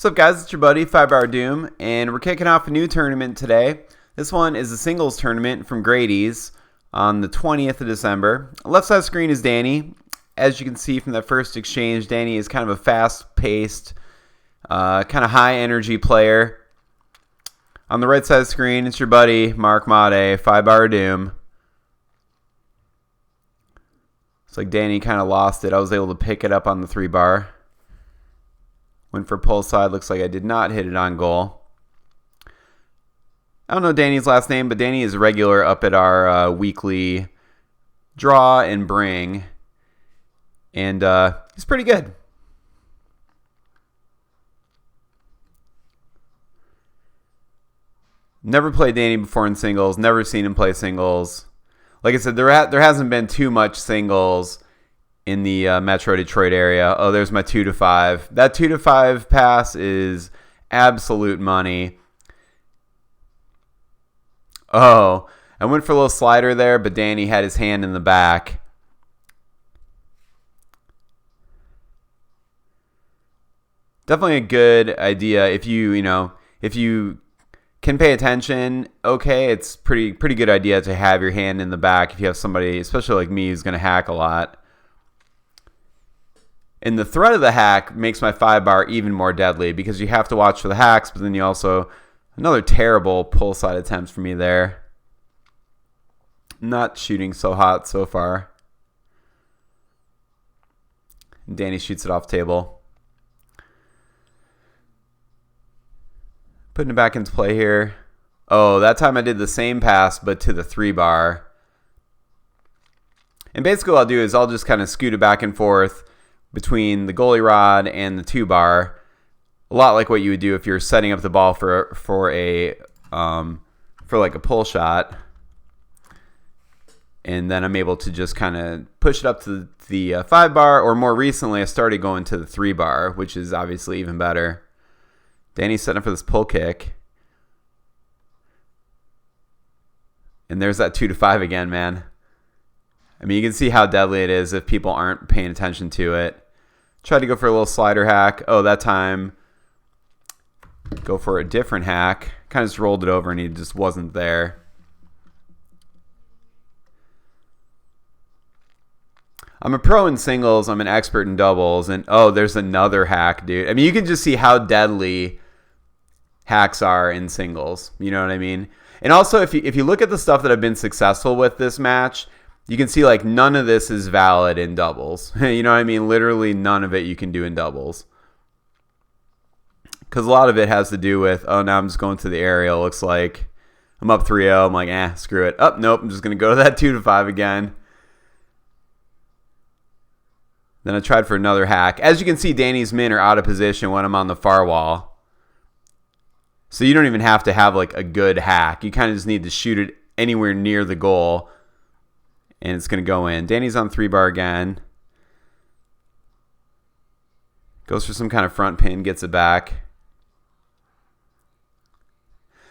What's up, guys? It's your buddy 5-Hour Doom, and we're kicking off a new tournament today. This one is a singles tournament from Grady's on the 20th of December. Left side screen is Danny. As you can see from that first exchange, Danny is kind of a fast-paced, kind of high-energy player. On the right side of the screen, it's your buddy Mark Madej, 5-Hour Doom. It's like Danny kind of lost it. I was able to pick it up on the 3-bar. Went for pull side. Looks like I did not hit it on goal. I don't know Danny's last name, but Danny is a regular up at our weekly draw and bring. And he's pretty good. Never played Danny before in singles. Never seen him play singles. Like I said, there hasn't been too much singles in the Metro Detroit area. Oh, there's my 2-5. That 2-5 pass is absolute money. Oh, I went for a little slider there, but Danny had his hand in the back. Definitely a good idea if you can pay attention. Okay, it's pretty good idea to have your hand in the back if you have somebody, especially like me, who's going to hack a lot. And the threat of the hack makes my 5-bar even more deadly because you have to watch for the hacks, but then you also... Another terrible pull side attempt for me there. Not shooting so hot so far. Danny shoots it off table. Putting it back into play here. Oh, that time I did the same pass, but to the 3-bar. And basically what I'll do is I'll just kind of scoot it back and forth between the goalie rod and the 2-bar, a lot like what you would do if you're setting up the ball for like a pull shot. And then I'm able to just kind of push it up to the 5-bar, or more recently I started going to the 3-bar, which is obviously even better. Danny's setting up for this pull kick. And there's that 2-5 again, man. I mean, you can see how deadly it is if people aren't paying attention to it. Tried to go for a little slider hack. Oh, that time, go for a different hack. Kind of just rolled it over and he just wasn't there. I'm a pro in singles. I'm an expert in doubles. And, oh, there's another hack, dude. I mean, you can just see how deadly hacks are in singles. You know what I mean? And also, if you look at the stuff that I've been successful with this match, you can see like none of this is valid in doubles. You know what I mean? Literally none of it you can do in doubles. Because a lot of it has to do with, oh, now I'm just going to the aerial. Looks like I'm up 3-0. I'm like, screw it. Oh, nope, I'm just going to go to that 2-5 again. Then I tried for another hack. As you can see, Danny's men are out of position when I'm on the far wall. So you don't even have to have like a good hack. You kind of just need to shoot it anywhere near the goal. And it's going to go in. Danny's on 3-bar again. Goes for some kind of front pin. Gets it back.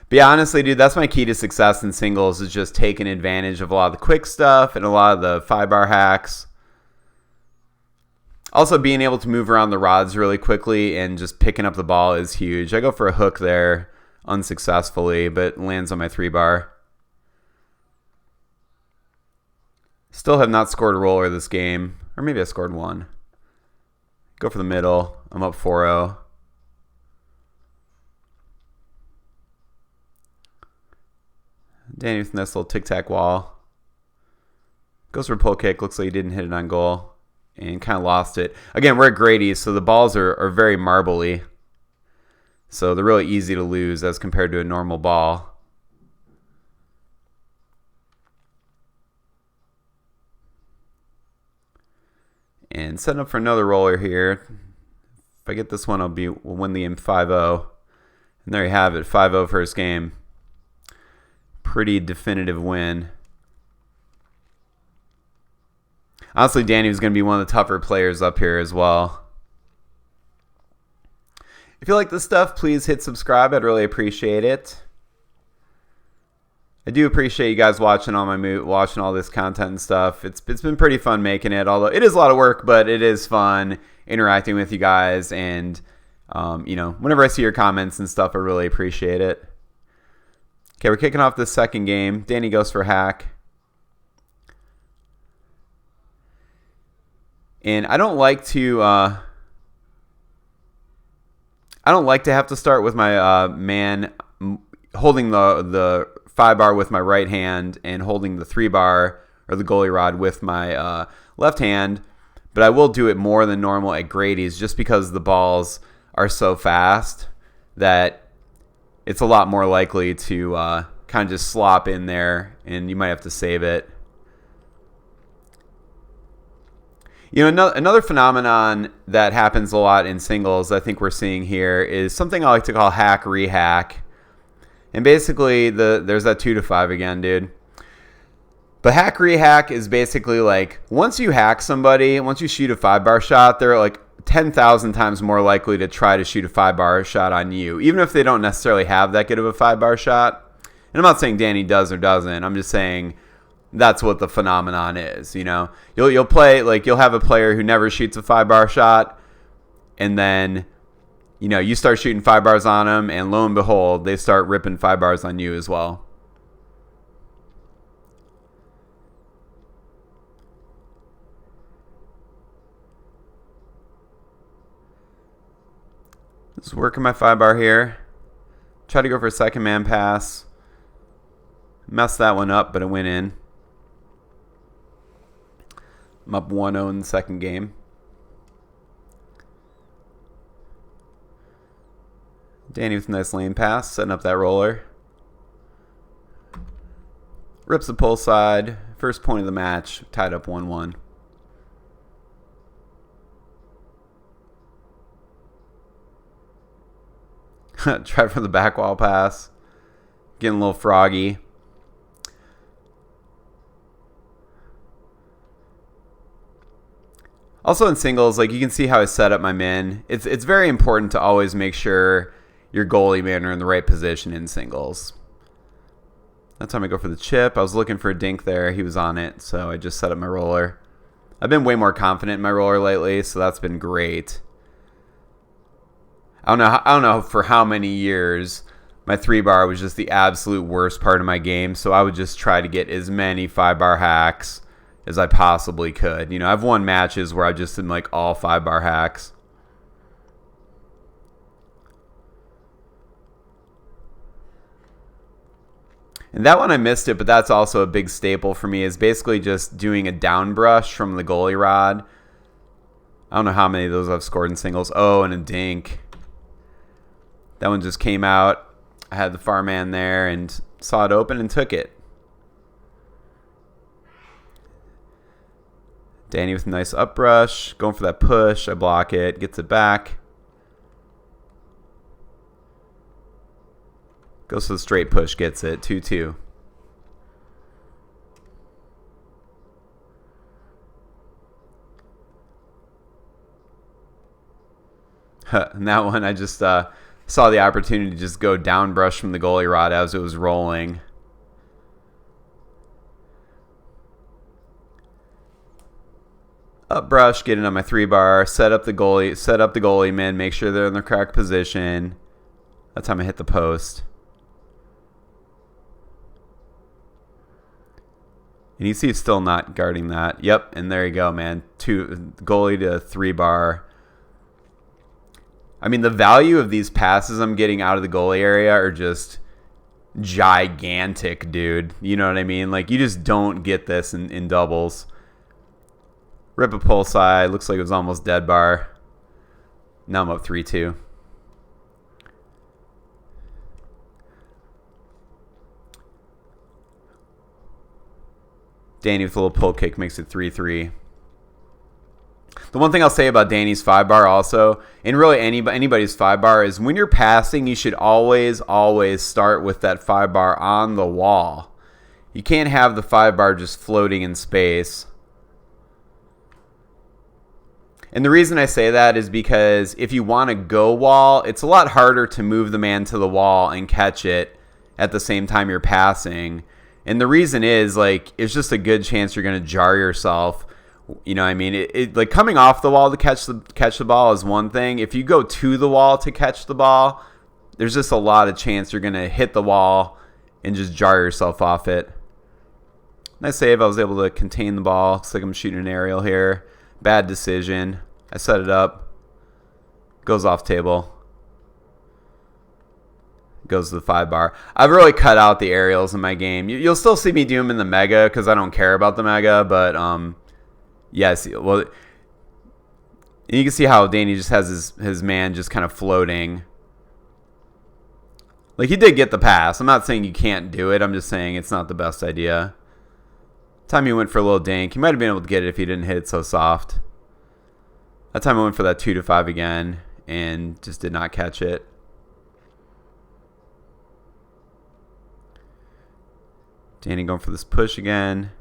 But yeah, honestly, dude, that's my key to success in singles is just taking advantage of a lot of the quick stuff and a lot of the 5-bar hacks. Also, being able to move around the rods really quickly and just picking up the ball is huge. I go for a hook there unsuccessfully, but lands on my 3-bar. Still have not scored a roller this game. Or maybe I scored one. Go for the middle. I'm up 4-0. Danny with a nice little tic-tac wall. Goes for a pull kick. Looks like he didn't hit it on goal. And kind of lost it. Again, we're at Grady, so the balls are very marbly. So they're really easy to lose as compared to a normal ball. And setting up for another roller here. If I get this one, we'll win the game 5-0. And there you have it, 5-0 first game. Pretty definitive win. Honestly, Danny was going to be one of the tougher players up here as well. If you like this stuff, please hit subscribe. I'd really appreciate it. I do appreciate you guys watching all this content and stuff. It's been pretty fun making it, although it is a lot of work, but it is fun interacting with you guys and Whenever I see your comments and stuff, I really appreciate it. Okay, we're kicking off this second game. Danny goes for hack. And I don't like to have to start with my man holding the 5-bar with my right hand and holding the 3-bar or the goalie rod with my left hand. But I will do it more than normal at Grady's just because the balls are so fast that it's a lot more likely to kind of just slop in there, and you might have to save it. Another phenomenon that happens a lot in singles, I think we're seeing here, is something I like to call hack rehack. And basically, there's that 2 to 5 again, dude. But hack rehack is basically like once you hack somebody, once you shoot a 5-bar shot, they're like 10,000 times more likely to try to shoot a 5-bar shot on you, even if they don't necessarily have that good of a 5-bar shot. And I'm not saying Danny does or doesn't. I'm just saying that's what the phenomenon is. You'll play, like, you'll have a player who never shoots a 5-bar shot, and then you start shooting 5-bars on them, and lo and behold, they start ripping 5-bars on you as well. Just working my 5-bar here. Try to go for a second man pass. Messed that one up, but it went in. I'm up 1-0 in the second game. Danny with a nice lane pass, setting up that roller. Rips the pull side. First point of the match, tied up 1-1. Try for the back wall pass. Getting a little froggy. Also in singles, like, you can see how I set up my men. It's very important to always make sure your goalie men are in the right position in singles. That time I go for the chip. I was looking for a dink there. He was on it, so I just set up my roller. I've been way more confident in my roller lately, so that's been great. I don't know for how many years my 3-bar was just the absolute worst part of my game, so I would just try to get as many 5-bar hacks as I possibly could. I've won matches where I just did like all 5-bar hacks. And that one I missed it, but that's also a big staple for me, is basically just doing a down brush from the goalie rod. I don't know how many of those I've scored in singles. Oh, and a dink. That one just came out. I had the far man there and saw it open and took it. Danny with a nice up brush. Going for that push. I block it. Gets it back. Goes for the straight push. Gets it. 2-2. And that one I just saw the opportunity to just go down brush from the goalie rod as it was rolling. Up brush, get it on my 3-bar, set up the goalie men, make sure they're in the correct position. That time I hit the post. And you see he's still not guarding that. Yep, and there you go, man. Goalie to 3-bar. I mean, the value of these passes I'm getting out of the goalie area are just gigantic, dude. You know what I mean? Like, you just don't get this in doubles. Rip a pull side. Looks like it was almost dead bar. Now I'm up 3-2. Danny with a little pull kick makes it 3-3. The one thing I'll say about Danny's 5-bar also, and really anybody's 5-bar, is when you're passing, you should always start with that 5-bar on the wall. You can't have the 5-bar just floating in space. And the reason I say that is because if you want to go wall, it's a lot harder to move the man to the wall and catch it at the same time you're passing. And the reason is, like, it's just a good chance you're going to jar yourself You know what I mean? Like coming off the wall to catch the ball is one thing. If you go to the wall to catch the ball, there's just a lot of chance you're going to hit the wall and just jar yourself off it. Nice save. I was able to contain the ball. Looks like I'm shooting an aerial here. Bad decision. I set it up. Goes off table. Goes to the 5-bar. I've really cut out the aerials in my game. You'll still see me do them in the mega because I don't care about the mega. But yes, well, you can see how Danny just has his man just kind of floating. Like, he did get the pass. I'm not saying you can't do it. I'm just saying it's not the best idea. Time he went for a little dink. He might have been able to get it if he didn't hit it so soft. That time I went for that 2-5 again and just did not catch it. Danny going for this push again.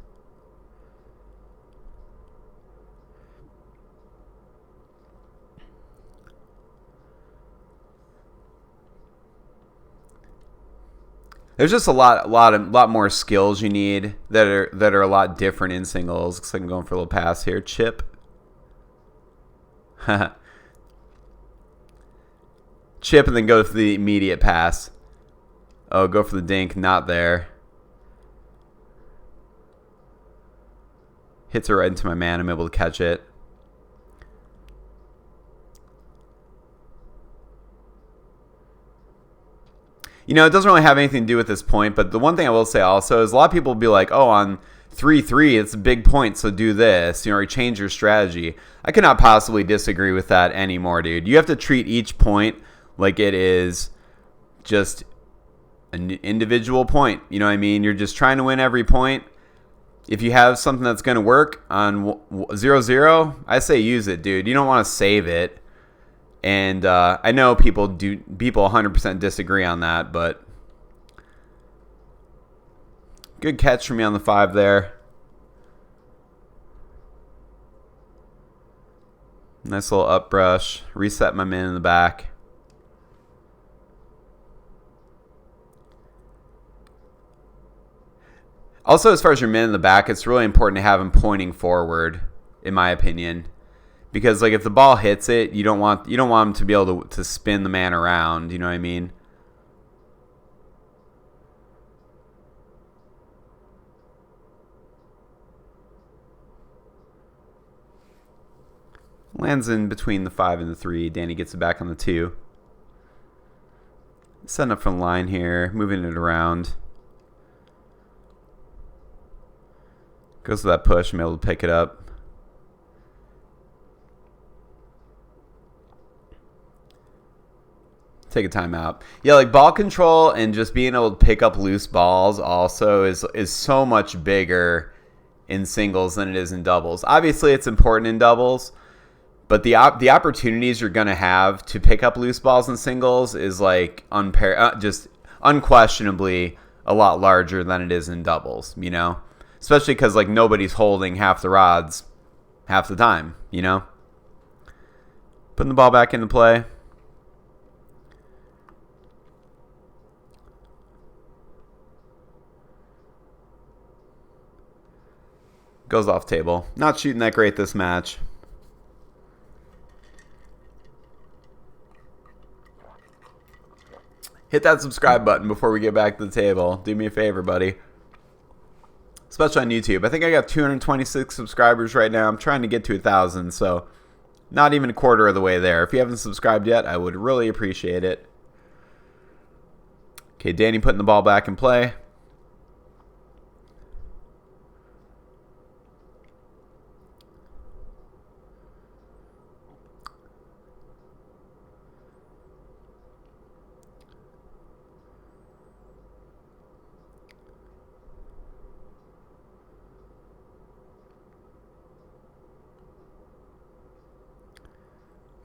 There's just a lot more skills you need that are a lot different in singles. Looks like I'm going for a little pass here. Chip. Chip and then go for the immediate pass. Oh, go for the dink. Not there. Hits it right into my man. I'm able to catch it. You know, it doesn't really have anything to do with this point, but the one thing I will say also is a lot of people will be like, oh, on 3-3, it's a big point, so do this, you know, or change your strategy. I cannot possibly disagree with that anymore, dude. You have to treat each point like it is just an individual point. You know what I mean? You're just trying to win every point. If you have something that's going to work on 0-0, I say use it, dude. You don't want to save it. And I know people 100% disagree on that, but good catch from me on the 5 there. Nice little up brush. Reset my man in the back. Also, as far as your man in the back, it's really important to have him pointing forward, in my opinion. Because like if the ball hits it, you don't want him to be able to spin the man around, you know what I mean? Lands in between the 5 and the 3. Danny gets it back on the 2. Setting up from the line here, moving it around. Goes to that push, I'm able to pick it up. Take a timeout. Yeah, like ball control and just being able to pick up loose balls also is so much bigger in singles than it is in doubles. Obviously, it's important in doubles, but the opportunities you're gonna have to pick up loose balls in singles is like just unquestionably a lot larger than it is in doubles. You know, especially because like nobody's holding half the rods half the time. You know, putting the ball back into play. Goes off table. Not shooting that great this match. Hit that subscribe button before we get back to the table. Do me a favor, buddy. Especially on YouTube. I think I got 226 subscribers right now. I'm trying to get to 1,000, so not even a quarter of the way there. If you haven't subscribed yet, I would really appreciate it. Okay, Danny putting the ball back in play.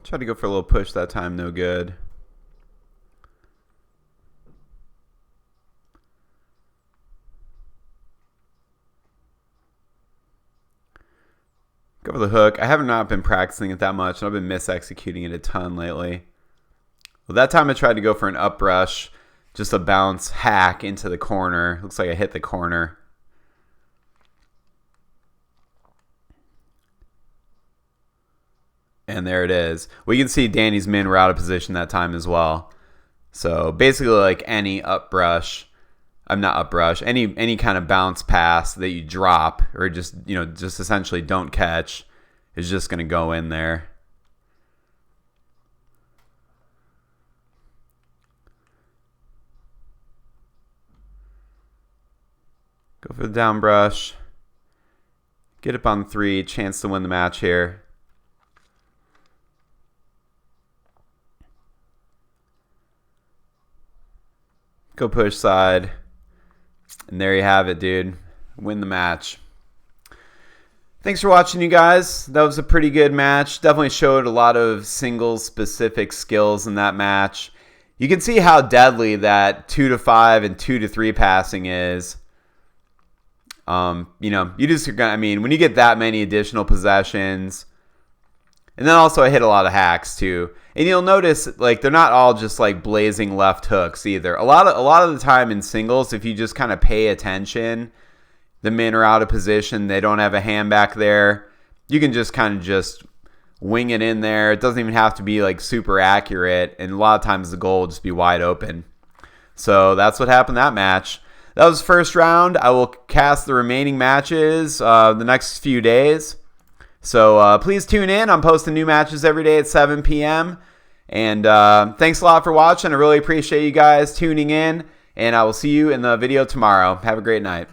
Tried to go for a little push that time, no good. Go for the hook. I have not been practicing it that much, and I've been mis-executing it a ton lately. Well, that time I tried to go for an up rush, just a bounce hack into the corner. Looks like I hit the corner. And there it is. We can see Danny's men were out of position that time as well. So basically like any upbrush, I'm not upbrush, any kind of bounce pass that you drop or just, just essentially don't catch is just going to go in there. Go for the down brush. Get up on 3, chance to win the match here. Go push side. And there you have it, dude. Win the match. Thanks for watching, you guys. That was a pretty good match. Definitely showed a lot of singles-specific skills in that match. You can see how deadly that 2-5 and 2-3 passing is. You just, when you get that many additional possessions, and then also I hit a lot of hacks too. And you'll notice like they're not all just like blazing left hooks either. A lot of the time in singles, if you just kind of pay attention, the men are out of position, they don't have a hand back there. You can just kind of just wing it in there. It doesn't even have to be like super accurate, and a lot of times the goal will just be wide open. So that's what happened that match. That was the first round. I will cast the remaining matches the next few days. So please tune in. I'm posting new matches every day at 7 p.m. And thanks a lot for watching. I really appreciate you guys tuning in. And I will see you in the video tomorrow. Have a great night.